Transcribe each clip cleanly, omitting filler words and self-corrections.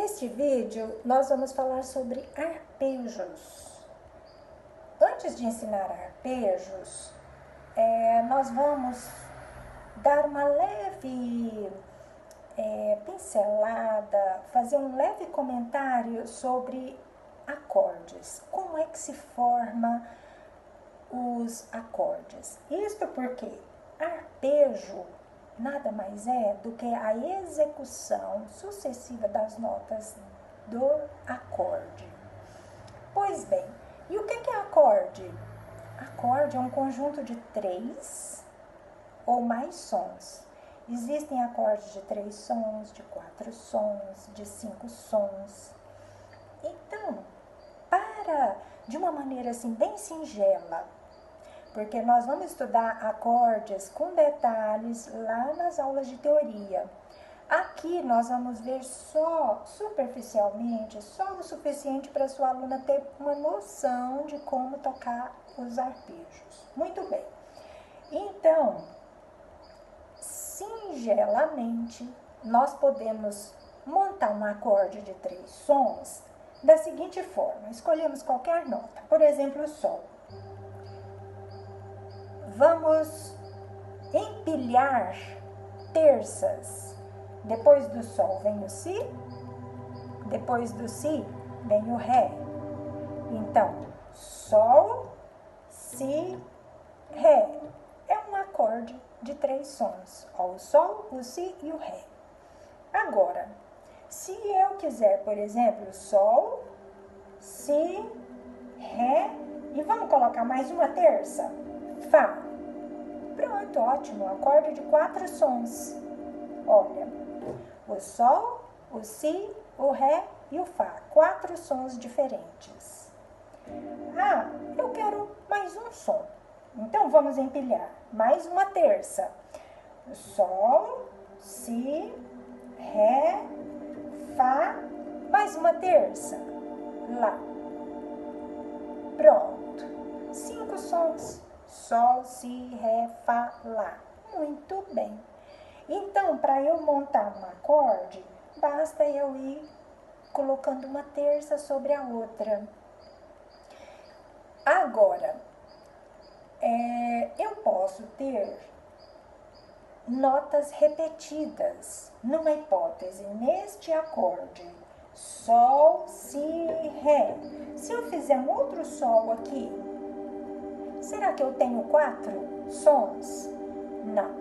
Neste vídeo, nós vamos falar sobre arpejos. Antes de ensinar arpejos, nós vamos dar uma leve pincelada, fazer um leve comentário sobre acordes. Como é que se forma os acordes? Isto porque arpejo nada mais é do que a execução sucessiva das notas do acorde. Pois bem, e o que é acorde? Acorde é um conjunto de 3 ou mais sons. Existem acordes de 3 sons, de 4 sons, de 5 sons. Então, de uma maneira assim bem singela, porque nós vamos estudar acordes com detalhes lá nas aulas de teoria. Aqui nós vamos ver só superficialmente, só o suficiente para a sua aluna ter uma noção de como tocar os arpejos. Muito bem. Então, singelamente, nós podemos montar um acorde de 3 sons da seguinte forma. Escolhemos qualquer nota, por exemplo, o Sol. Vamos empilhar terças. Depois do Sol vem o Si, depois do Si vem o Ré. Então, Sol, Si, Ré. É um acorde de 3 sons. O Sol, o Si e o Ré. Agora, se eu quiser, por exemplo, Sol, Si, Ré, e vamos colocar mais uma terça, Fá. Pronto, ótimo, acorde de 4 sons. Olha, o Sol, o Si, o Ré e o Fá. 4 sons diferentes. Ah, eu quero mais um som. Então, vamos empilhar mais uma terça. Sol, Si, Ré, Fá, mais uma terça. Lá. Pronto. 5 sons. Sol, Si, Ré, Fá, Lá. Muito bem. Então, para eu montar um acorde, basta eu ir colocando uma terça sobre a outra. Agora, eu posso ter notas repetidas. Numa hipótese, neste acorde, Sol, Si, Ré. Se eu fizer um outro Sol aqui, será que eu tenho 4 sons? Não.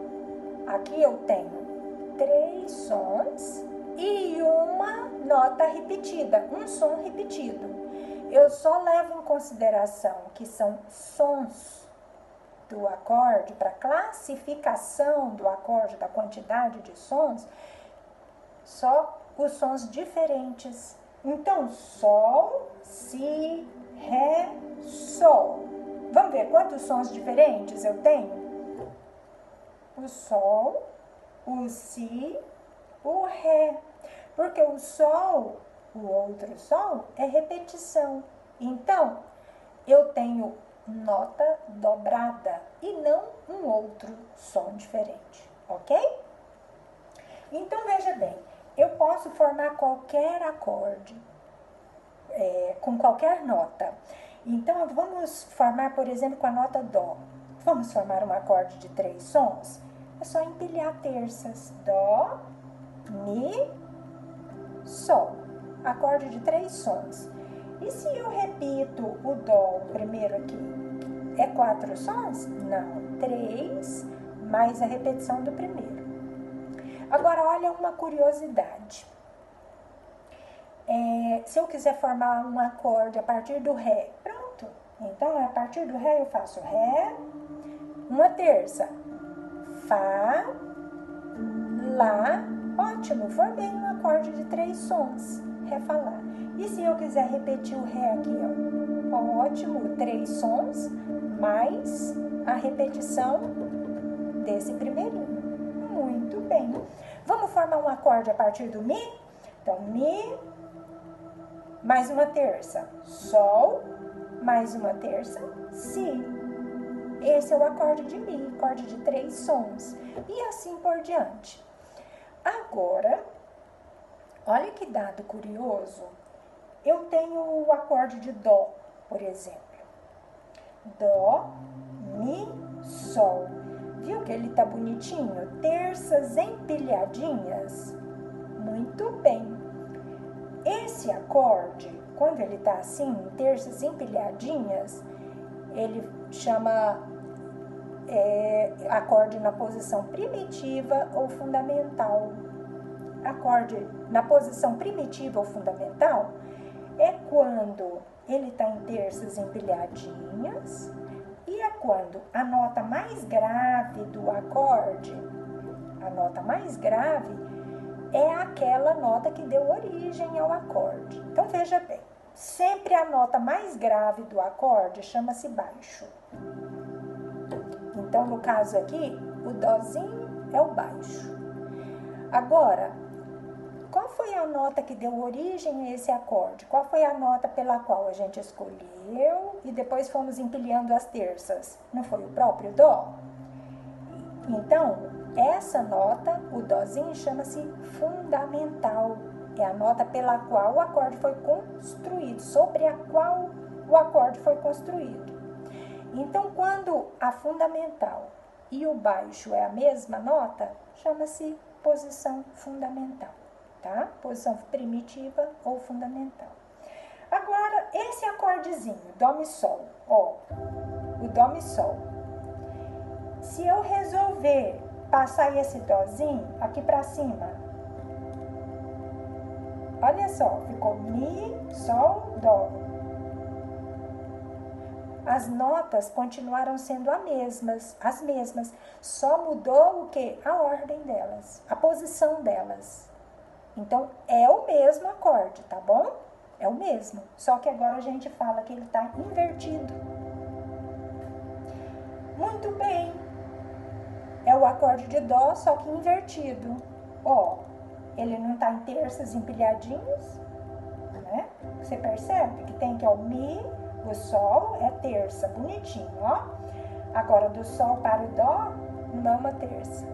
Aqui eu tenho 3 sons e uma nota repetida, um som repetido. Eu só levo em consideração que são sons do acorde, para classificação do acorde, da quantidade de sons, só os sons diferentes. Então, Sol, Si, Ré, Sol. Vamos ver quantos sons diferentes eu tenho? O Sol, o Si, o Ré. Porque o Sol, o outro Sol, é repetição. Então, eu tenho nota dobrada e não um outro som diferente, ok? Então, veja bem, eu posso formar qualquer acorde com qualquer nota. Então, vamos formar, por exemplo, com a nota Dó. Vamos formar um acorde de 3 sons? É só empilhar terças. Dó, Mi, Sol. Acorde de 3 sons. E se eu repito o Dó, o primeiro aqui, é 4 sons? Não, 3, mais a repetição do primeiro. Agora, olha uma curiosidade. Se eu quiser formar um acorde a partir do Ré, pronto. Então, a partir do Ré eu faço Ré, uma terça, Fá, Lá. Ótimo, formei um acorde de 3 sons, Ré, Fá, Lá. E se eu quiser repetir o Ré aqui, ó, ótimo, 3 sons, mais a repetição desse primeirinho. Muito bem. Vamos formar um acorde a partir do Mi? Então, Mi, mais uma terça, Sol, mais uma terça, Si. Esse é o acorde de Mi, acorde de 3 sons. E assim por diante. Agora, Olha que dado curioso. Eu tenho o acorde de Dó, por exemplo. Dó, Mi, Sol. Viu que ele tá bonitinho? Terças empilhadinhas. Muito bem. Esse acorde, quando ele tá assim, em terças empilhadinhas, ele chama acorde na posição primitiva ou fundamental. Acorde na posição primitiva ou fundamental é quando ele está em terças empilhadinhas e é quando a nota mais grave do acorde, a nota mais grave é aquela nota que deu origem ao acorde. Então veja bem, sempre a nota mais grave do acorde chama-se baixo. Então, no caso aqui, o Dózinho é o baixo. Agora, qual foi a nota que deu origem a esse acorde? Qual foi a nota pela qual a gente escolheu e depois fomos empilhando as terças? Não foi o próprio Dó? Então, essa nota, o Dózinho, chama-se fundamental. É a nota pela qual o acorde foi construído, sobre a qual o acorde foi construído. Então, quando a fundamental e o baixo é a mesma nota, chama-se posição fundamental, tá? Posição primitiva ou fundamental. Agora, esse acordezinho, Dó, Mi, Sol, ó, o Dó, Mi, Sol. Se eu resolver passar esse Dózinho aqui pra cima, olha só, ficou Mi, Sol, Dó. As notas continuaram sendo as mesmas, só mudou o quê? A ordem delas, a posição delas. Então, é o mesmo acorde, tá bom? É o mesmo, só que agora a gente fala que ele está invertido. Muito bem, é o acorde de Dó, só que invertido. Ó, ele não está em terças empilhadinhas, né? Você percebe que tem que é o Mi, o Sol é terça, bonitinho, ó. Agora, do Sol para o Dó, não é uma terça.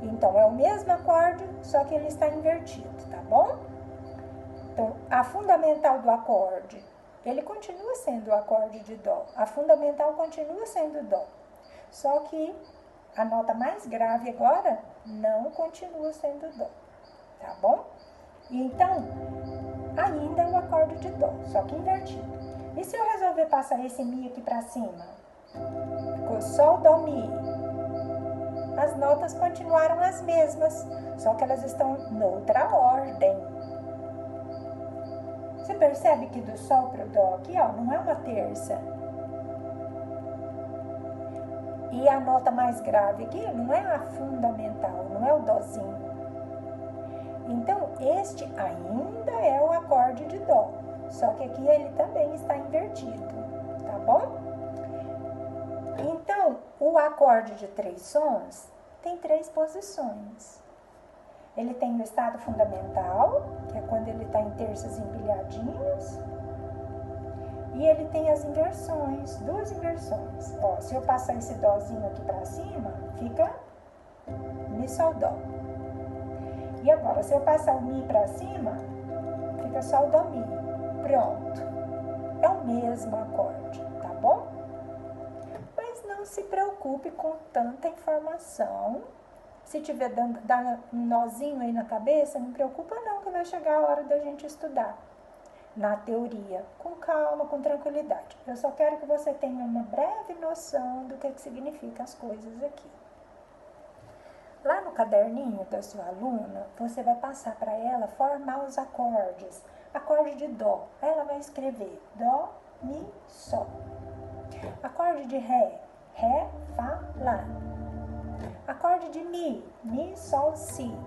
Então, é o mesmo acorde, só que ele está invertido, tá bom? Então, a fundamental do acorde, ele continua sendo o acorde de Dó. A fundamental continua sendo Dó. Só que a nota mais grave agora não continua sendo Dó, tá bom? Então, ainda é o acorde de Dó, só que invertido. E se eu resolver passar esse Mi aqui pra cima? Ficou Sol, Dó, Mi. As notas continuaram as mesmas, só que elas estão noutra ordem. Você percebe que do Sol pro Dó aqui, ó, não é uma terça. E a nota mais grave aqui não é a fundamental, não é o Dózinho. Então, este ainda é o acorde de Dó, só que aqui ele também está invertido, tá bom? Então, o acorde de 3 sons tem 3 posições. Ele tem o estado fundamental, que é quando ele está em terças empilhadinhas, e ele tem as inversões, 2 inversões. Ó, se eu passar esse Dózinho aqui para cima, fica Mi, Sol, Dó. E agora, se eu passar o Mi para cima, fica Sol, Dó, Mi. Pronto. É o mesmo acorde, tá bom? Mas não se preocupe com tanta informação. Se tiver dando um nozinho aí na cabeça, não preocupa não, que vai chegar a hora da gente estudar. Na teoria, com calma, com tranquilidade. Eu só quero que você tenha uma breve noção do que significam as coisas aqui. Lá no caderninho da sua aluna, você vai passar para ela formar os acordes. Acorde de Dó, ela vai escrever Dó, Mi, Sol. Acorde de Ré, Ré, Fá, Lá. Acorde de Mi, Mi, Sol, Si.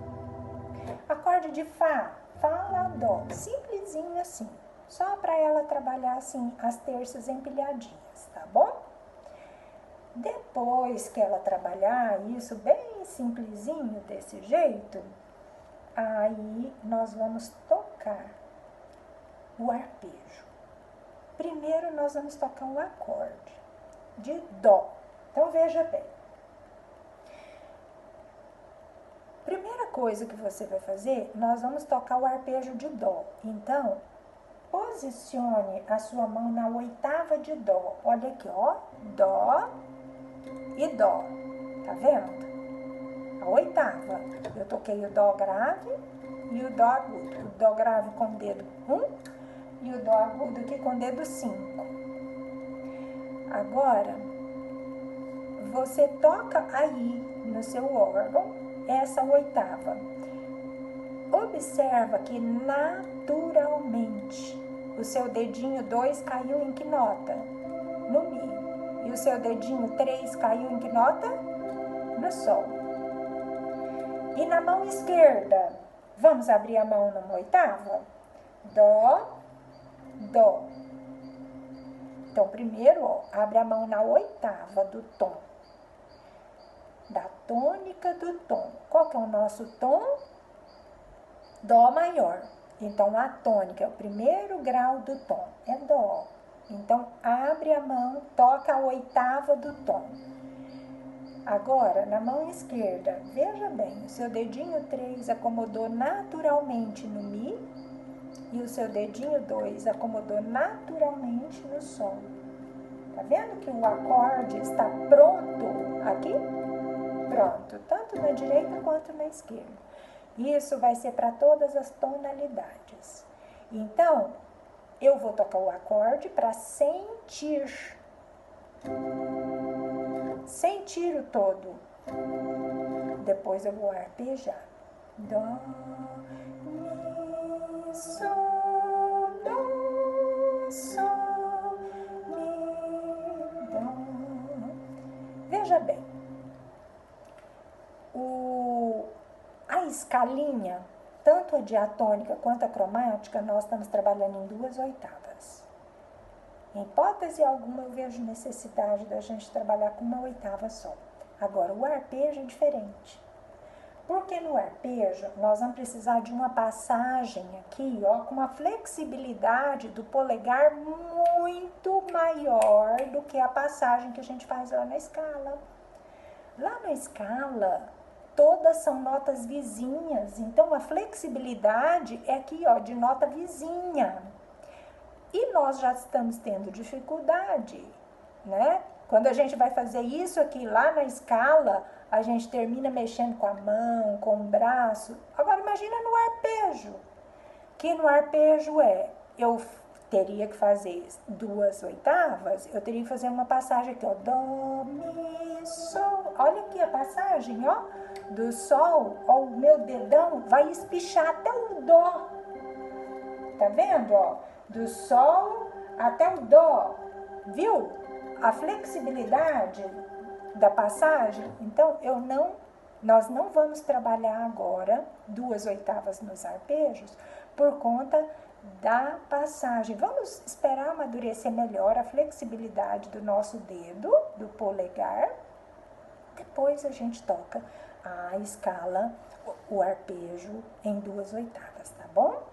Acorde de Fá, Fá, Lá, Dó. Simplesinho assim, só para ela trabalhar assim as terças empilhadinhas, tá bom? Depois que ela trabalhar isso bem simplesinho desse jeito, aí nós vamos tocar o arpejo. Primeiro nós vamos tocar um acorde de Dó. Então veja bem. Primeira coisa que você vai fazer, nós vamos tocar o arpejo de Dó. Então, posicione a sua mão na oitava de Dó. Olha aqui, ó. Dó e Dó. Tá vendo? A oitava. Eu toquei o Dó grave e o Dó agudo. O Dó grave com o dedo 1 e o Dó agudo aqui com o dedo 5. Agora, você toca aí no seu órgão essa oitava. Observa que naturalmente o seu dedinho 2 caiu em que nota? No Mi. E o seu dedinho 3 caiu em que nota? No Sol. E na mão esquerda, vamos abrir a mão numa oitava? Dó, Dó. Então, primeiro, ó, abre a mão na oitava do tom. Da tônica do tom. Qual que é o nosso tom? Dó maior. Então, a tônica é o primeiro grau do tom, é Dó. Então, abre a mão, toca a oitava do tom. Agora, na mão esquerda, veja bem, o seu dedinho 3 acomodou naturalmente no Mi e o seu dedinho 2 acomodou naturalmente no Sol. Tá vendo que o acorde está pronto aqui? Pronto, tanto na direita quanto na esquerda. Isso vai ser para todas as tonalidades. Então, eu vou tocar o acorde para sentir. Sentir o todo. Depois eu vou arpejar. Dó, Mi, Sol, Dó, Sol, Mi, Dó. Veja bem. A escalinha, tanto a diatônica quanto a cromática, nós estamos trabalhando em 2 oitavas. Em hipótese alguma, eu vejo necessidade da gente trabalhar com uma oitava só. Agora, o arpejo é diferente. Porque no arpejo, nós vamos precisar de uma passagem aqui, ó, com uma flexibilidade do polegar muito maior do que a passagem que a gente faz lá na escala. Lá na escala, todas são notas vizinhas, então a flexibilidade é aqui, ó, de nota vizinha. E nós já estamos tendo dificuldade, né? Quando a gente vai fazer isso aqui lá na escala, a gente termina mexendo com a mão, com o braço. Agora imagina no arpejo, que no arpejo eu teria que fazer 2 oitavas, eu teria que fazer uma passagem aqui, ó, Dó, Mi, Sol. Olha aqui a passagem, ó, do Sol, ó, o meu dedão vai espichar até o Dó. Tá vendo, ó? Do Sol até o Dó. Viu? A flexibilidade da passagem. Então, nós não vamos trabalhar agora 2 oitavas nos arpejos por conta da passagem. Vamos esperar amadurecer melhor a flexibilidade do nosso dedo, do polegar. Depois a gente toca a escala, o arpejo em 2 oitavas, tá bom?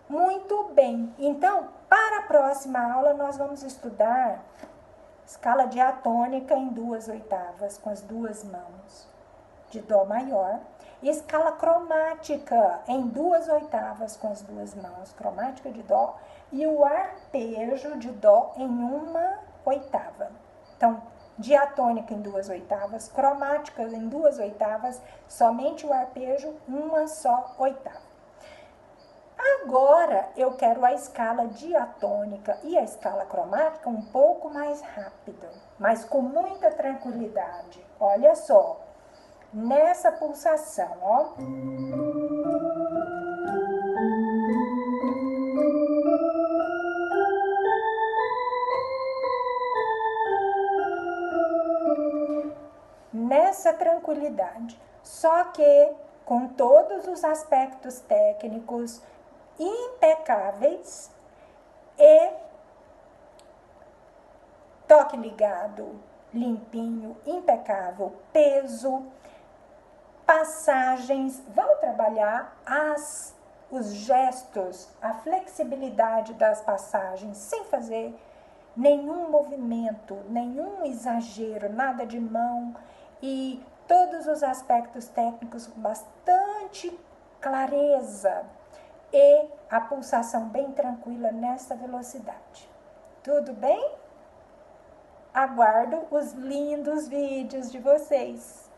Muito bem. Então, para a próxima aula, nós vamos estudar escala diatônica em 2 oitavas, com as 2 mãos, de Dó maior. E escala cromática em 2 oitavas, com as 2 mãos, cromática de Dó. E o arpejo de Dó em 1 oitava. Então, diatônica em 2 oitavas, cromática em 2 oitavas, somente o arpejo, 1 só oitava. Agora, eu quero a escala diatônica e a escala cromática um pouco mais rápida, mas com muita tranquilidade. Olha só, nessa pulsação, ó. Nessa tranquilidade, só que com todos os aspectos técnicos impecáveis e toque ligado, limpinho, impecável, peso, passagens. Vamos trabalhar os gestos, a flexibilidade das passagens, sem fazer nenhum movimento, nenhum exagero, nada de mão. E todos os aspectos técnicos com bastante clareza e a pulsação bem tranquila nessa velocidade. Tudo bem? Aguardo os lindos vídeos de vocês.